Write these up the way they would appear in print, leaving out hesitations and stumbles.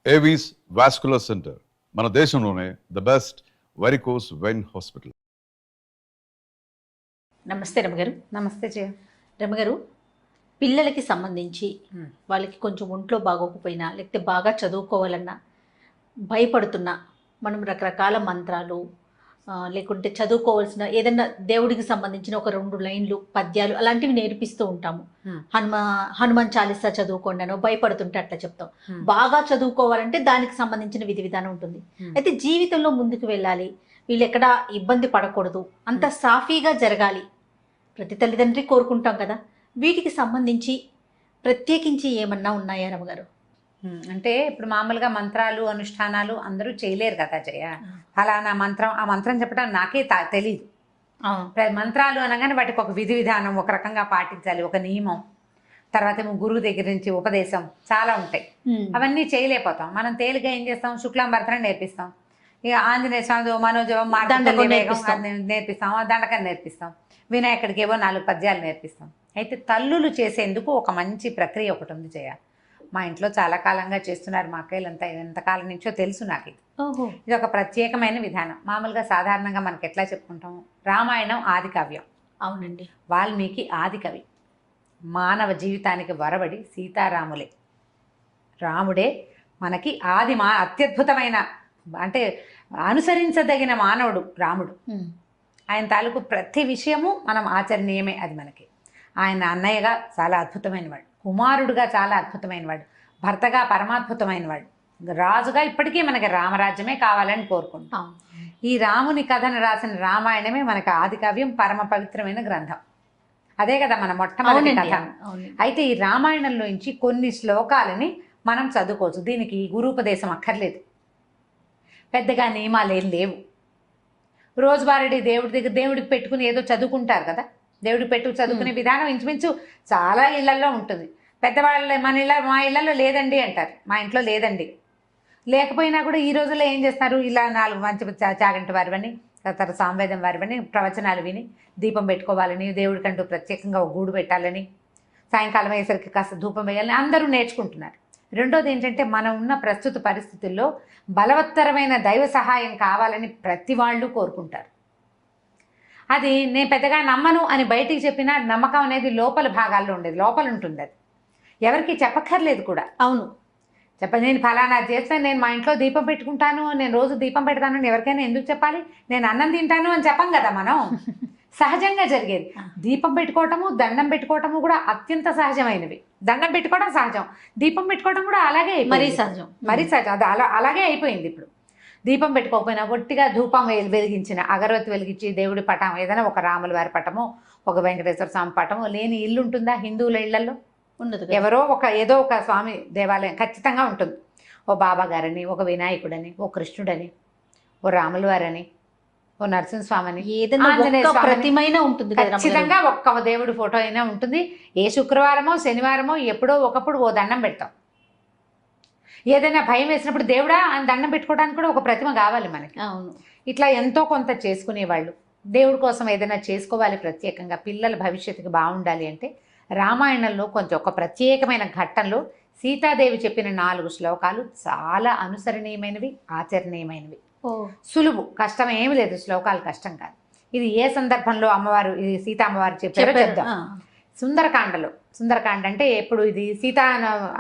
Avis vascular centre మన దేశంలోనే the best varicose vein hospital. నమస్తే రమగారు. నమస్తే జయ. రమగారు, పిల్లలకి సంబంధించి వాళ్ళకి కొంచెం ఒంట్లో బాగోకపోయినా లేకపోతే బాగా చదువుకోవాలన్నా భయపడుతున్నా మనం రకరకాల మంత్రాలు లేకుంటే చదువుకోవాల్సిన ఏదన్నా దేవుడికి సంబంధించిన ఒక 2 లైన్లు పద్యాలు అలాంటివి నేర్పిస్తూ ఉంటాము. హనుమాన్ చాలీసా చదువుకోండి అనో భయపడుతుంటే అట్లా చెప్తాం. బాగా చదువుకోవాలంటే దానికి సంబంధించిన విధి విధానం ఉంటుంది. అయితే జీవితంలో ముందుకు వెళ్ళాలి, వీళ్ళు ఎక్కడా ఇబ్బంది పడకూడదు, అంత సాఫీగా జరగాలి, ప్రతి తల్లిదండ్రి కోరుకుంటాం కదా. వీటికి సంబంధించి ప్రత్యేకించి ఏమన్నా ఉన్నాయా రమగారు? అంటే ఇప్పుడు మామూలుగా మంత్రాలు అనుష్ఠానాలు అందరూ చేయలేరు కదా జయ. ఫలానా మంత్రం, ఆ మంత్రం చెప్పడం నాకే తెలీదు. మంత్రాలు అనగానే వాటికి ఒక విధి విధానం ఒక రకంగా పాటించాలి, ఒక నియమం, తర్వాత ఏమో గురువు దగ్గర నుంచి ఉపదేశం చాలా ఉంటాయి. అవన్నీ చేయలేకపోతాం. మనం తేలిగా ఏం చేస్తాం, శుక్లాంబరతనం నేర్పిస్తాం, ఇక ఆంజనేయ స్వామి మనోజవం నేర్పిస్తాం, దండకం నేర్పిస్తాం, వినాయకుడికి ఏవో 4 పద్యాలు నేర్పిస్తాం. అయితే తల్లులు చేసేందుకు ఒక మంచి ప్రక్రియ ఒకటి ఉంది జయ. మా ఇంట్లో చాలా కాలంగా చేస్తున్నారు, మా అక్కయ్యలంతా ఎంతకాలం నుంచో తెలుసు నాకు. ఇది ఒక ప్రత్యేకమైన విధానం. మామూలుగా సాధారణంగా మనకి ఎట్లా చెప్పుకుంటాము, రామాయణం ఆది కావ్యం. అవునండి. వాల్మీకి ఆది కవి. మానవ జీవితానికి వరబడి సీతారాములే, రాముడే మనకి అత్యద్భుతమైన, అంటే అనుసరించదగిన మానవుడు రాముడు. ఆయన తాలూకు ప్రతి విషయము మనం ఆచరణీయమే. అది మనకి ఆయన అన్నయ్యగా చాలా అద్భుతమైన వాడు, కుమారుడుగా చాలా అద్భుతమైన వాడు, భర్తగా పరమాద్భుతమైన వాడు, రాజుగా ఇప్పటికీ మనకి రామరాజ్యమే కావాలని కోరుకుంటాం. ఈ రాముని కథను రాసిన రామాయణమే మనకి ఆది కావ్యం, పరమ పవిత్రమైన గ్రంథం. అదే కదా మన మొట్టమొదటి కథ. అయితే ఈ రామాయణంలోంచి కొన్ని శ్లోకాలని మనం చదువుకోవచ్చు. దీనికి గురూపదేశం అక్కర్లేదు, పెద్దగా నియమాలు ఏం లేవు. రోజువారీ దేవుడి దగ్గర దేవుడికి పెట్టుకుని ఏదో చదువుకుంటారు కదా, దేవుడికి పెట్టు చదువుకునే విధానం ఇంచుమించు చాలా ఇళ్లల్లో ఉంటుంది. పెద్దవాళ్ళ మా ఇళ్లలో లేదండి అంటారు, మా ఇంట్లో లేదండి. లేకపోయినా కూడా ఈ రోజుల్లో ఏం చేస్తున్నారు, ఇలా 4 మంచి చాగంటి వారివని, తర్వాత సాంవేదం వారివని ప్రవచనాలు విని దీపం పెట్టుకోవాలని, దేవుడికంటూ ప్రత్యేకంగా ఒక గూడు పెట్టాలని, సాయంకాలం అయ్యేసరికి కాస్త ధూపం వేయాలని అందరూ నేర్చుకుంటున్నారు. రెండోది ఏంటంటే, మనం ఉన్న ప్రస్తుత పరిస్థితుల్లో బలవత్తరమైన దైవ సహాయం కావాలని ప్రతి వాళ్ళు కోరుకుంటారు. అది నేను పెద్దగా నమ్మను అని బయటికి చెప్పినా నమ్మకం అనేది లోపల భాగాల్లో ఉండేది, లోపల ఉంటుంది. అది ఎవరికి చెప్పక్కర్లేదు కూడా. అవును, నేను ఫలానా చేస్తాను, నేను మా ఇంట్లో దీపం పెట్టుకుంటాను, నేను రోజు దీపం పెడతాను అని ఎవరికైనా ఎందుకు చెప్పాలి? నేను అన్నం తింటాను అని చెప్పం కదా మనం. సహజంగా జరిగేది. దీపం పెట్టుకోవటము, దండం పెట్టుకోవటము కూడా అత్యంత సహజమైనవి. దండం పెట్టుకోవడం సహజం, దీపం పెట్టుకోవడం కూడా అలాగే, మరీ సహజం. అది అలాగే అయిపోయింది. ఇప్పుడు దీపం పెట్టుకోకపోయినా ఒట్టిగా ధూపం వెలిగించిన, అగరవత్తి వెలిగించి దేవుడి పటం, ఏదైనా ఒక రాముల వారి పటమో ఒక వెంకటేశ్వర స్వామి పటమో లేని ఇల్లు ఉంటుందా? హిందువుల ఇళ్లలో ఉండదు. ఎవరో ఏదో ఒక స్వామి దేవాలయం ఖచ్చితంగా ఉంటుంది. ఓ బాబా గారని, ఒక వినాయకుడని, ఓ కృష్ణుడని, ఓ రాముల వారని, ఓ నరసింహస్వామిని, ప్రతిమైన ఉంటుంది. ఖచ్చితంగా ఒక్క దేవుడి ఫోటో అయినా ఉంటుంది. ఏ శుక్రవారమో శనివారమో ఎప్పుడో ఒకప్పుడు ఓ దండం పెడతాం. ఏదైనా భయం వేసినప్పుడు దేవుడా అని దండం పెట్టుకోవడానికి కూడా ఒక ప్రతిమ కావాలి మనకి. అవును. ఇట్లా ఎంతో కొంత చేసుకునేవాళ్ళు. దేవుడి కోసం ఏదైనా చేసుకోవాలి ప్రత్యేకంగా, పిల్లల భవిష్యత్తుకి బాగుండాలి అంటే రామాయణంలో కొంచెం ఒక ప్రత్యేకమైన ఘట్టంలో సీతాదేవి చెప్పిన 4 శ్లోకాలు చాలా అనుసరణీయమైనవి, ఆచరణీయమైనవి. సులువు, కష్టం ఏమి లేదు. శ్లోకాలు కష్టం కాదు. ఇది ఏ సందర్భంలో అమ్మవారు, ఇది సీతా అమ్మవారు చెప్పారో చెప్దాం. సుందరకాండ అంటే ఎప్పుడు, ఇది సీతా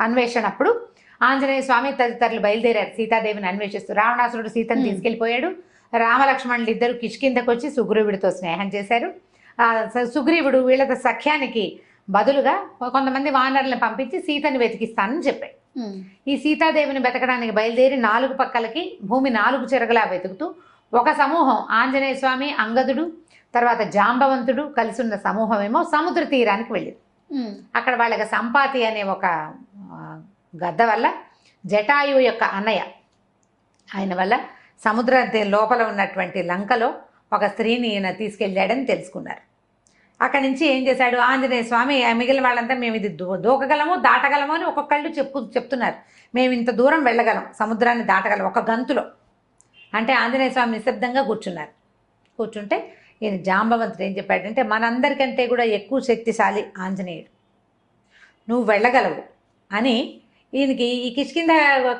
అన్వేషణప్పుడు ఆంజనేయ స్వామి తదితరులు బయలుదేరారు సీతాదేవిని అన్వేషిస్తూ. రావణాసురుడు సీతను తీసుకెళ్లిపోయాడు. రామలక్ష్మణులు ఇద్దరు కిష్కిందకు వచ్చి సుగ్రీవుడితో స్నేహం చేశారు. సుగ్రీవుడు వీళ్ళ సఖ్యానికి బదులుగా కొంతమంది వానరులను పంపించి సీతను వెతికిస్తానని చెప్పాడు. ఈ సీతాదేవిని వెతకడానికి బయలుదేరి 4 పక్కలకి భూమి 4 చెరగలా వెతుకుతూ ఒక సమూహం, ఆంజనేయ స్వామి, అంగదుడు, తర్వాత జాంబవంతుడు కలిసి ఉన్న సమూహం ఏమో సముద్ర తీరానికి వెళ్ళింది. అక్కడ వాళ్ళకి సంపాతి అనే ఒక గద్ద వల్ల, జటాయువు యొక్క అన్నయ్య ఆయన వల్ల సముద్ర లోపల ఉన్నటువంటి లంకలో ఒక స్త్రీని ఈయన తీసుకెళ్ళాడని తెలుసుకున్నారు. అక్కడి నుంచి ఏం చేశాడు ఆంజనేయ స్వామి, మిగిలిన వాళ్ళంతా మేము ఇది దూకగలము, దాటగలము అని ఒక్కొక్కళ్ళు చెప్తున్నారు. మేము ఇంత దూరం వెళ్ళగలం, సముద్రాన్ని దాటగలం ఒక గంతులో అంటే. ఆంజనేయ స్వామి నిశ్శబ్దంగా కూర్చున్నారు. కూర్చుంటే ఈయన జాంబవంతుడు ఏం చెప్పాడంటే, మనందరికంటే కూడా ఎక్కువ శక్తిశాలి ఆంజనేయుడు, నువ్వు వెళ్ళగలవు అని ఈయనకి ఈ కిష్కింధ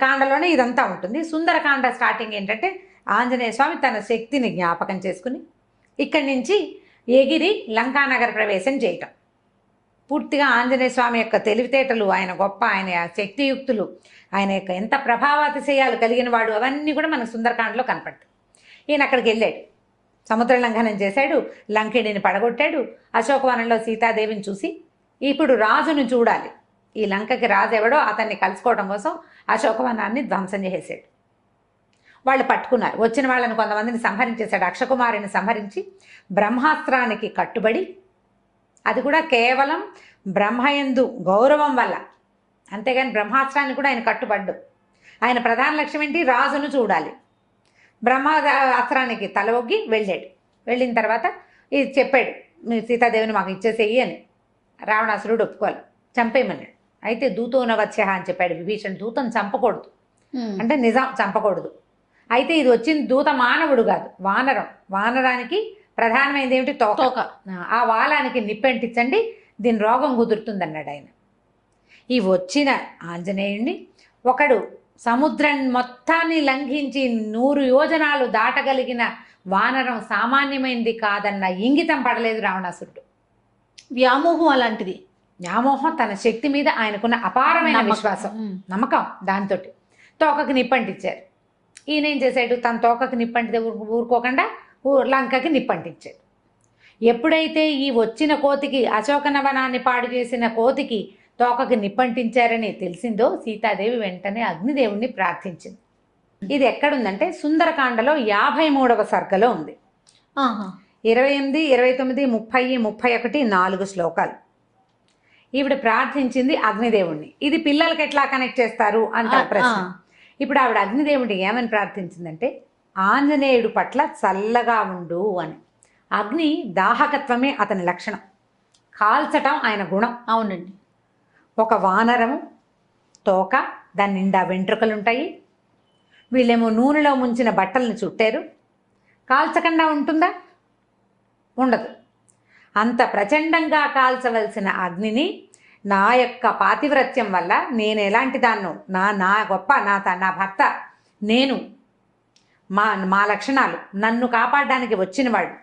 కాండలోనే ఇదంతా ఉంటుంది. సుందరకాండ స్టార్టింగ్ ఏంటంటే ఆంజనేయ స్వామి తన శక్తిని జ్ఞాపకం చేసుకుని ఇక్కడి నుంచి ఎగిరి లంకానగర ప్రవేశం చేయటం. పూర్తిగా ఆంజనేయ స్వామి యొక్క తెలివితేటలు, ఆయన గొప్ప, ఆయన శక్తియుక్తులు, ఆయన యొక్క ఎంత ప్రభావాతిశయాలు కలిగిన వాడు, అవన్నీ కూడా మనకు సుందరకాండలో కనపడతాయి. ఈయన అక్కడికి వెళ్ళాడు, సముద్ర లంఘనం చేశాడు, లంకిడిని పడగొట్టాడు, అశోకవనంలో సీతాదేవిని చూసి ఇప్పుడు రాజును చూడాలి, ఈ లంకకి రాజు ఎవడో అతన్ని కలుసుకోవడం కోసం అశోకవనాన్ని ధ్వంసం చేసేసాడు. వాళ్ళు పట్టుకున్నారు, వచ్చిన వాళ్ళని కొంతమందిని సంహరించేశాడు. అక్షకుమారిని సంహరించి బ్రహ్మాస్త్రానికి కట్టుబడి, అది కూడా కేవలం బ్రహ్మయందు గౌరవం వల్ల, అంతేగాని బ్రహ్మాస్త్రాన్ని కూడా ఆయన కట్టుబడ్డు. ఆయన ప్రధాన లక్ష్యం ఏంటి? రాజును చూడాలి. బ్రహ్మాస్త్రానికి తల ఒగ్గి వెళ్ళాడు. వెళ్ళిన తర్వాత ఇది చెప్పాడు, మీరు సీతాదేవిని మాకు ఇచ్చేసేయి అని. రావణాసురుడు ఒప్పుకోవాలి, చంపేయమన్నాడు. అయితే దూతోన వచ్చే అని చెప్పాడు విభీషణ్. దూతను చంపకూడదు అంటే నిజం, చంపకూడదు. అయితే ఇది వచ్చిన దూత మానవుడు కాదు, వానరం. వానరానికి ప్రధానమైనది ఏమిటి? తోక. ఆ వాలానికి నిప్పెంటించండి, దీని రోగం కుదురుతుంది అన్నాడు ఆయన. ఈ వచ్చిన ఆంజనేయుణ్ణి ఒకడు సముద్రం మొత్తాన్ని లంఘించి 100 యోజనాలు దాటగలిగిన వానరం సామాన్యమైనది కాదన్న ఇంగితం పడలేదు రావణాసురుడు. వ్యామోహం అలాంటిది. వ్యామోహం, తన శక్తి మీద ఆయనకున్న అపారమైన విశ్వాసం, నమ్మకం, దాంతో తోకకి నిప్పంటించారు. ఈయన ఏం చేశాడు? తన తోకకి నిప్పంటితే ఊరుకోకుండా లంకకి నిప్పంటించాడు. ఎప్పుడైతే ఈ వచ్చిన కోతికి, అశోకనవనాన్ని పాడు చేసిన కోతికి తోకకి నిప్పంటించారని తెలిసిందో సీతాదేవి వెంటనే అగ్నిదేవుణ్ణి ప్రార్థించింది. ఇది ఎక్కడుందంటే సుందరకాండలో 53వ సర్గలో ఉంది. 28, 29, 30, 31 4 శ్లోకాలు. ఈవిడ ప్రార్థించింది అగ్నిదేవుణ్ణి. ఇది పిల్లలకి ఎట్లా కనెక్ట్ చేస్తారు అంటారు ప్రశ్న. ఇప్పుడు ఆవిడ అగ్నిదేవుడిని ఏమని ప్రార్థించిందంటే, ఆంజనేయుడు పట్ల చల్లగా ఉండు అని. అగ్ని దాహకత్వమే అతని లక్షణం, కాల్చటం ఆయన గుణం. అవునండి. ఒక వానరము తోక, దాని నిండా వెంట్రుకలుంటాయి, వీళ్ళేమో నూనెలో ముంచిన బట్టలను చుట్టారు, కాల్చకుండా ఉంటుందా? ఉండదు. అంత ప్రచండంగా కాల్చవలసిన అగ్నిని నా యొక్క పాతివ్రత్యం వల్ల నేను ఎలాంటి దాన్నో, నా గొప్ప, నా భర్త, నేను, మా లక్షణాలు, నన్ను కాపాడడానికి వచ్చినవాడు,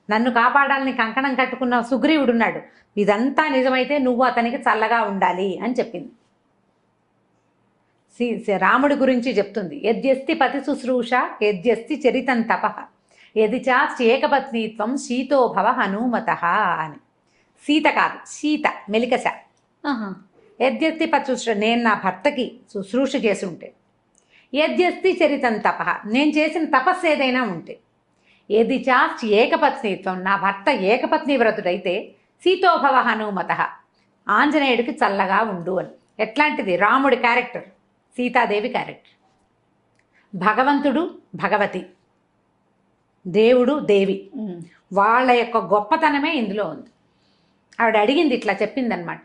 నన్ను కాపాడాలని కంకణం కట్టుకున్న సుగ్రీవుడున్నాడు, ఇదంతా నిజమైతే నువ్వు అతనికి చల్లగా ఉండాలి అని చెప్పింది. రాముడి గురించి చెప్తుంది. యద్యస్తి పతి శుశ్రూష యద్యస్తి చరితం తపః యది చాస్యేకపత్నీత్వం శీతోభవ హనుమత అని. సీత కాదు, సీత మెలికశ. యద్యస్తి పతి శుశ్రూష, నేను నా భర్తకి శుశ్రూష చేసి ఉంటే, యద్యస్తి చరితం తపః, నేను చేసిన తపస్సు ఏదైనా ఉంటే, యది చాస్తి ఏకపత్నీత్వం, నా భర్త ఏకపత్ని వ్రతుడైతే, సీతోభవ హనుమత, ఆంజనేయుడికి చల్లగా ఉండు అని. ఎట్లాంటిది? రాముడి క్యారెక్టర్, సీతాదేవి క్యారెక్టర్. భగవంతుడు, భగవతి, దేవుడు, దేవి, వాళ్ళ యొక్క గొప్పతనమే ఇందులో ఉంది. ఆవిడ అడిగింది, ఇట్లా చెప్పిందనమాట.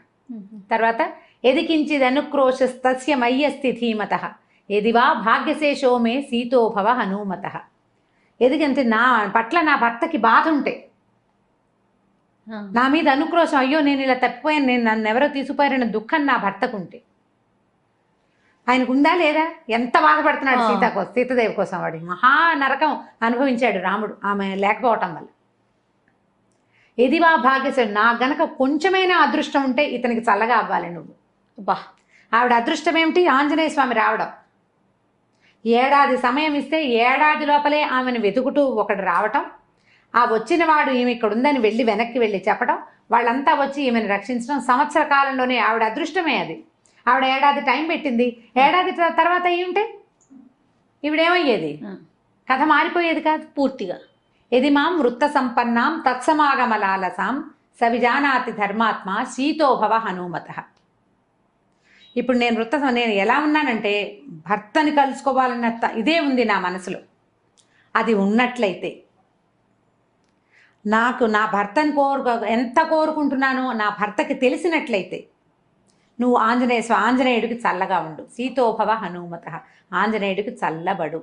తర్వాత ఎదికించిదనుక్రోశస్తస్య మయ్యస్తి ధీమత ఎదివా భాగ్యశేషో మే సీతోభవ హనుమత. ఎదిగంటే నా పట్ల నా భర్తకి బాధ ఉంటే, నా మీద అనుక్రోశం, అయ్యో నేను ఇలా తప్పిపోయాను, నన్ను ఎవరో తీసుకుపోయారన్న దుఃఖం నా భర్తకుంటే, ఆయనకు ఉందా లేదా? ఎంత బాధపడుతున్నాడు సీతాదేవి కోసం. వాడి మహా నరకం అనుభవించాడు రాముడు ఆమె లేకపోవటం వల్ల. ఎదివా భాగ్యశేషం, నా గనక కొంచెమైనా అదృష్టం ఉంటే ఇతనికి చల్లగా అవ్వాలి నువ్వు. బా, ఆవిడ అదృష్టం ఏమిటి? ఆంజనేయ స్వామి రావడం. ఏడాది సమయం ఇస్తే ఏడాది లోపలే ఆమెను వెతుకుతూ ఒకడు రావటం, ఆ వచ్చిన వాడు ఈమె ఇక్కడ ఉందని వెళ్ళి వెనక్కి వెళ్ళి చెప్పడం, వాళ్ళంతా వచ్చి ఈమెను రక్షించడం, సంవత్సర కాలంలోనే ఆవిడ అదృష్టమే అది. ఆవిడ ఏడాది టైం పెట్టింది. ఏడాది తర్వాత ఏమిటే ఈవిడేమయ్యేది? కథ మారిపోయేది కాదు పూర్తిగా. ఎది మాం వృత్త సంపన్నాం తత్సమాగమలాలసాం సవిజానాతి ధర్మాత్మ శీతోభవ హనుమత. ఇప్పుడు నేను ఎలా ఉన్నానంటే, భర్తని కలుసుకోవాలన్న ఇదే ఉంది నా మనసులో. అది ఉన్నట్లయితే, నాకు నా భర్తని ఎంత కోరుకుంటున్నానో నా భర్తకి తెలిసినట్లయితే, నువ్వు ఆంజనేయుడికి చల్లగా ఉండు, సీతోభవ హనుమత, ఆంజనేయుడికి చల్లబడు.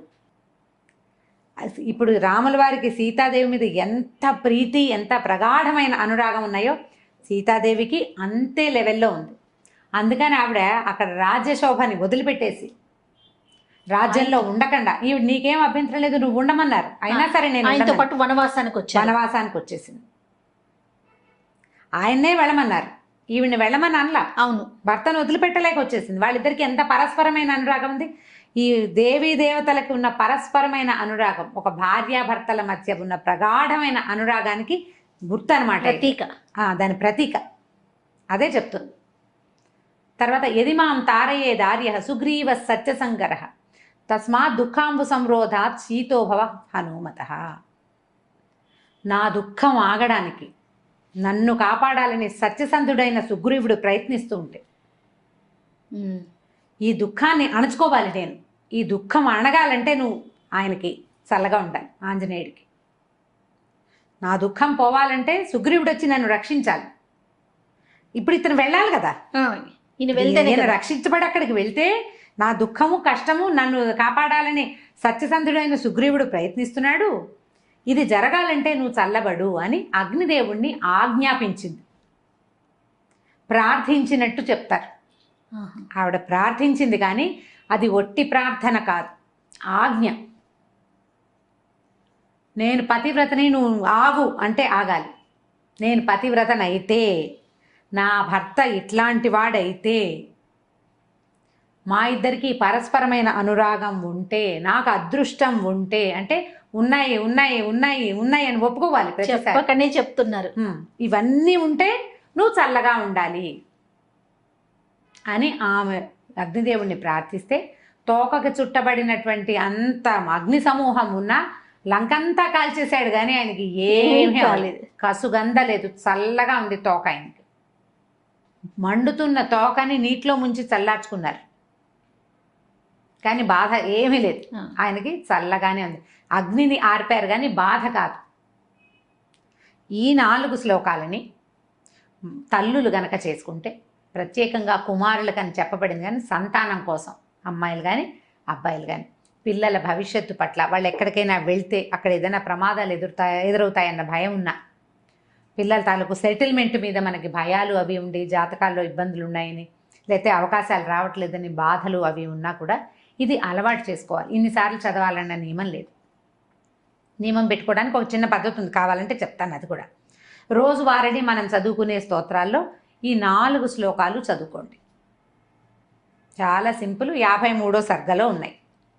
ఇప్పుడు రాముల వారికి సీతాదేవి మీద ఎంత ప్రీతి, ఎంత ప్రగాఢమైన అనురాగం ఉన్నాయో సీతాదేవికి అంతే లెవెల్లో ఉంది. అందుకని ఆవిడ అక్కడ రాజ్యశోభని వదిలిపెట్టేసి రాజ్యంలో ఉండకుండా ఈవిడ నీకేం అభ్యంతరం లేదు నువ్వు ఉండమన్నారు, అయినా సరే నేను ఆయనతో ఉండను. పాటు వనవాసానికి వచ్చేసింది. ఆయన్నే వెళ్ళమన్నారు, ఈవిడ్ని వెళ్ళమని అనలా. అవును, భర్తను వదిలిపెట్టలేక వచ్చేసింది. వాళ్ళిద్దరికి ఎంత పరస్పరమైన అనురాగం ఉంది. ఈ దేవీ దేవతలకు ఉన్న పరస్పరమైన అనురాగం ఒక భార్యాభర్తల మధ్య ఉన్న ప్రగాఢమైన అనురాగానికి గుర్తు అనమాట, ప్రతీక. దాని ప్రతీక అదే చెప్తుంది. తర్వాత యదిమాం తారయే దార్య సుగ్రీవ సత్యసంగర తస్మాత్ దుఃఖాంబు సంరోధాత్ శీతోభవ హనుమత. నా దుఃఖం ఆగడానికి నన్ను కాపాడాలని సత్యసంధుడైన సుగ్రీవుడు ప్రయత్నిస్తూ ఉంటే ఈ దుఃఖాన్ని అణచుకోవాలి నేను, ఈ దుఃఖం అణగాలంటే నువ్వు ఆయనకి చల్లగా ఉండాలి, ఆంజనేయుడికి. నా దుఃఖం పోవాలంటే సుగ్రీవుడు వచ్చి నన్ను రక్షించాలి. ఇప్పుడు ఇతను వెళ్ళాలి కదా, ఈయన వెళ్తేనే నేను కదా. రక్షించబడి అక్కడికి వెళ్తే నా దుఃఖము కష్టము నన్ను కాపాడాలని సత్యసంధుడైన సుగ్రీవుడు ప్రయత్నిస్తున్నాడు, ఇది జరగాలంటే నువ్వు చల్లబడు అని అగ్నిదేవుణ్ణి ఆజ్ఞాపించింది. ప్రార్థించినట్టు చెప్తారు. ఆవిడ ప్రార్థించింది కానీ అది ఒట్టి ప్రార్థన కాదు, ఆజ్ఞ. నేను పతివ్రతని, నువ్వు ఆగు అంటే ఆగాలి. నేను పతివ్రతనైతే, నా భర్త ఇట్లాంటి వాడైతే, మా ఇద్దరికి పరస్పరమైన అనురాగం ఉంటే, నాకు అదృష్టం ఉంటే, అంటే ఉన్నాయి ఉన్నాయి ఉన్నాయి ఉన్నాయి అని ఒప్పుకోవాలి. చెప్పకనే చెప్తున్నారు. ఇవన్నీ ఉంటే నువ్వు చల్లగా ఉండాలి అని ఆమె అగ్నిదేవుణ్ణి ప్రార్థిస్తే తోకకి చుట్టబడినటువంటి అంత అగ్ని సమూహం ఉన్నా లంకంతా కాల్చేశాడు కానీ ఆయనకి ఏమీ కాలేదు, కసుగంద లేదు, చల్లగా ఉంది తోక. ఆయనకి మండుతున్న తోకని నీటిలో ముంచి చల్లార్చుకున్నారు కానీ బాధ ఏమీ లేదు, ఆయనకి చల్లగానే ఉంది. అగ్నిని ఆర్పారు కానీ బాధ కాదు. ఈ 4 శ్లోకాలని తల్లులు గనక చేసుకుంటే, ప్రత్యేకంగా కుమారులకు అని చెప్పబడింది కానీ సంతానం కోసం అమ్మాయిలు కానీ అబ్బాయిలు కానీ పిల్లల భవిష్యత్తు పట్ల, వాళ్ళు ఎక్కడికైనా వెళ్తే అక్కడ ఏదైనా ప్రమాదాలు ఎదురవుతాయన్న భయం ఉన్నా, పిల్లల తాలూకు సెటిల్మెంట్ మీద మనకి భయాలు అవి ఉండి జాతకాల్లో ఇబ్బందులు ఉన్నాయని, లేకపోతే అవకాశాలు రావట్లేదని బాధలు అవి ఉన్నా కూడా ఇది అలవాటు చేసుకోవాలి. ఇన్నిసార్లు చదవాలన్న నియమం లేదు. నియమం పెట్టుకోవడానికి ఒక చిన్న పద్ధతి ఉంది, కావాలంటే చెప్తాను అది కూడా. రోజువారీ మనం చదువుకునే స్తోత్రాల్లో ఈ 4 శ్లోకాలు చదువుకోండి. చాలా సింపుల్. 53వ సర్గలో ఉన్నాయి.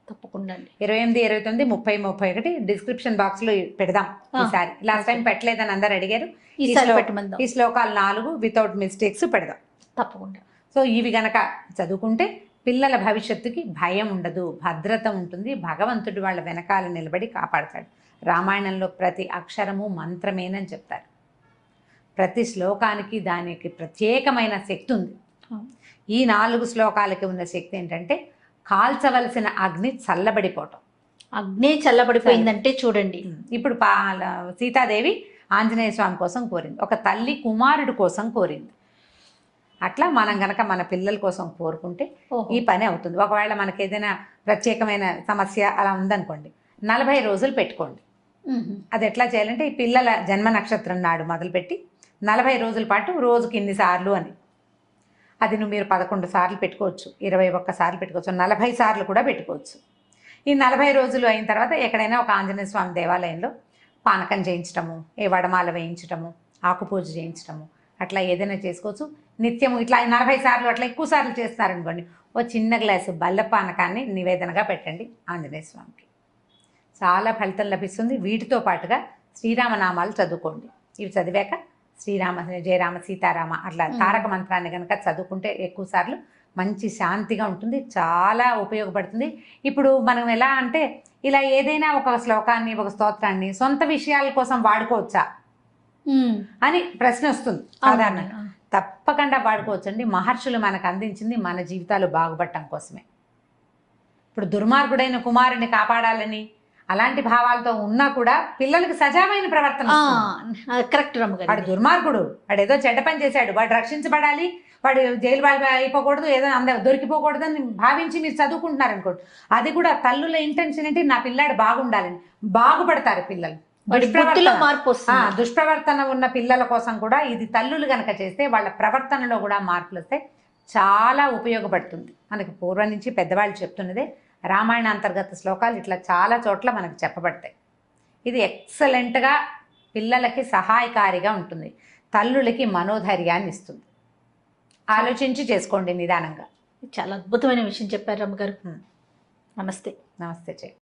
తప్పకుండా 28, 29, 30, 31 డిస్క్రిప్షన్ బాక్స్లో పెడదాం ఈసారి. లాస్ట్ టైం పెట్టలేదని అందరు అడిగారు. ఈ శ్లోకాలు 4 వితౌట్ మిస్టేక్స్ పెడదాం తప్పకుండా. సో ఇవి గనక చదువుకుంటే పిల్లల భవిష్యత్తుకి భయం ఉండదు, భద్రత ఉంటుంది. భగవంతుడు వాళ్ళ వెనకాల నిలబడి కాపాడతాడు. రామాయణంలో ప్రతి అక్షరము మంత్రమేనని చెప్తారు. ప్రతి శ్లోకానికి దానికి ప్రత్యేకమైన శక్తి ఉంది. ఈ 4 శ్లోకాలకి ఉన్న శక్తి ఏంటంటే కాల్చవలసిన అగ్ని చల్లబడిపోవటం. అగ్ని చల్లబడిపోయిందంటే చూడండి, ఇప్పుడు సీతాదేవి ఆంజనేయ స్వామి కోసం కోరింది, ఒక తల్లి కుమారుడు కోసం కోరింది. అట్లా మనం గనక మన పిల్లల కోసం కోరుకుంటే ఈ పని అవుతుంది. ఒకవేళ మనకి ఏదైనా ప్రత్యేకమైన సమస్య అలా ఉందనుకోండి, 40 రోజులు పెట్టుకోండి. అది ఎట్లా చేయాలంటే ఈ పిల్లల జన్మ నక్షత్రం నాడు మొదలుపెట్టి 40 రోజుల పాటు రోజుకి ఇన్నిసార్లు అని, అది మీరు 11 సార్లు పెట్టుకోవచ్చు, 21 సార్లు పెట్టుకోవచ్చు, 40 సార్లు కూడా పెట్టుకోవచ్చు. ఈ 40 రోజులు అయిన తర్వాత ఎక్కడైనా ఒక ఆంజనేయ స్వామి దేవాలయంలో పానకం చేయించటము, ఏ వడమాల వేయించటము, ఆకుపూజ చేయించటము, అట్లా ఏదైనా చేసుకోవచ్చు. నిత్యము ఇట్లా 40 సార్లు అట్లా ఎక్కువ సార్లు చేస్తున్నారనుకోండి, ఓ చిన్న గ్లాసు బల్ల పానకాన్ని నివేదనగా పెట్టండి ఆంజనేయ స్వామికి. చాలా ఫలితం లభిస్తుంది. వీటితో పాటుగా శ్రీరామనామాలు చదువుకోండి. ఇవి చదివాక శ్రీరామ జయరామ సీతారామ అట్లా తారక మంత్రాన్ని కనుక చదువుకుంటే ఎక్కువ సార్లు మంచి శాంతిగా ఉంటుంది, చాలా ఉపయోగపడుతుంది. ఇప్పుడు మనం ఎలా అంటే ఇలా ఏదైనా ఒక శ్లోకాన్ని ఒక స్తోత్రాన్ని సొంత విషయాల కోసం వాడుకోవచ్చా అని ప్రశ్న వస్తుంది సాధారణంగా. తప్పకుండా వాడుకోవచ్చండి. మహర్షులు మనకు అందించింది మన జీవితాలు బాగుపడటం కోసమే. ఇప్పుడు దుర్మార్గుడైన కుమారుని కాపాడాలని అలాంటి భావాలతో ఉన్నా కూడా పిల్లలకి సజావైన ప్రవర్తన. కరెక్ట్ రమ్మగారు. వాడు దుర్మార్గుడు, వాడు ఏదో చెడ్డ పని చేశాడు, వాడు రక్షించబడాలి, వాడు జైలు వాళ్ళు అయిపోకూడదు, ఏదో అందరూ దొరికిపోకూడదు అని భావించి మీరు చదువుకుంటున్నారు అనుకోండి. అది కూడా తల్లుల ఇంటెన్షన్ ఏంటి, నా పిల్లాడు బాగుండాలని. బాగుపడతారు పిల్లలు. దుష్ప్రవర్తన ఉన్న పిల్లల కోసం కూడా ఇది తల్లులు గనక చేస్తే వాళ్ళ ప్రవర్తనలో కూడా మార్పులు వస్తాయి, చాలా ఉపయోగపడుతుంది. మనకి పూర్వం నుంచి పెద్దవాళ్ళు చెప్తున్నదే, రామాయణ అంతర్గత శ్లోకాలు ఇట్లా చాలా చోట్ల మనకు చెప్పబడతాయి. ఇది ఎక్సలెంట్గా పిల్లలకి సహాయకారిగా ఉంటుంది, తల్లులకి మనోధైర్యాన్ని ఇస్తుంది. ఆలోచించి చేసుకోండి నిదానంగా. చాలా అద్భుతమైన విషయం చెప్పారు రమ్మగారు. నమస్తే. నమస్తే చెయ్యి.